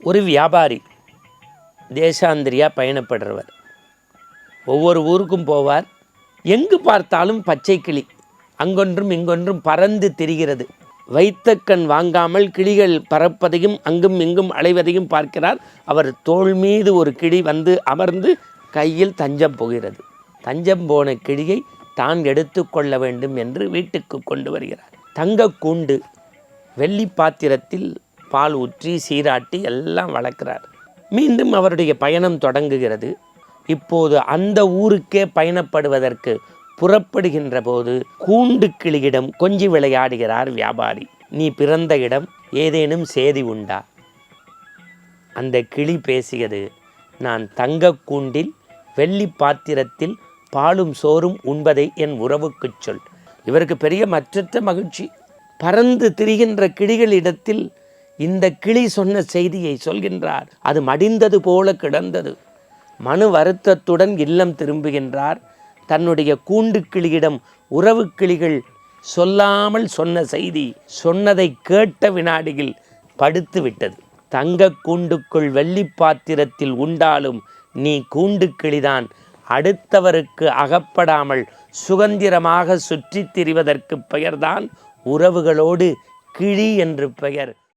ஒரு வியாபாரி தேசாந்திரியாக பயணப்படுறவர். ஒவ்வொரு ஊருக்கும் போவார். எங்கு பார்த்தாலும் பச்சை கிளி அங்கொன்றும் இங்கொன்றும் பறந்து திரிகிறது. வைத்த கண் வாங்காமல் கிளிகள் பறப்பதையும் அங்கும் இங்கும் அலைவதையும் பார்க்கிறார். அவர் தோள் மீது ஒரு கிளி வந்து அமர்ந்து கையில் தஞ்சம் போகிறது. தஞ்சம் போன கிளியை தான் எடுத்து கொள்ள வேண்டும் என்று வீட்டுக்கு கொண்டு வருகிறார். தங்க கூண்டு, வெள்ளி பாத்திரத்தில் பால் ஊற்றி சீராட்டி எல்லாம் வளர்க்கிறார். மீண்டும் அவருடைய பயணம் தொடங்குகிறது. இப்போது அந்த ஊருக்கே பயணப்படுவதற்கு புறப்படுகின்ற போது கூண்டு கிளியிடம் கொஞ்சி விளையாடுகிறார் வியாபாரி. நீ பிறந்த இடம் ஏதேனும் சேதி உண்டா? அந்த கிளி பேசியது, நான் தங்க கூண்டில் வெள்ளி பாத்திரத்தில் பாலும் சோறும் உண்பதை என் உறவுக்கு சொல். இவருக்கு பெரிய மற்றற்ற மகிழ்ச்சி. பறந்து திரிகின்ற கிளிகளிடத்தில் இந்த கிளி சொன்ன செய்தியை சொல்கின்றார். அது மடிந்தது போல கிடந்தது. மனு வருத்தத்துடன் இல்லம் திரும்புகின்றார். தன்னுடைய கூண்டு கிளியிடம் உறவு கிளிகள் சொல்லாமல் சொன்ன செய்தி சொன்னதை கேட்ட வினாடியில் படுத்து விட்டது. தங்க கூண்டுக்குள் வெள்ளி பாத்திரத்தில் உண்டாலும் நீ கூண்டு கிளிதான். அடுத்தவருக்கு அகப்படாமல் சுதந்திரமாக சுற்றித் திரிவதற்கு பெயர்தான் உறவுகளோடு கிளி என்று பெயர்.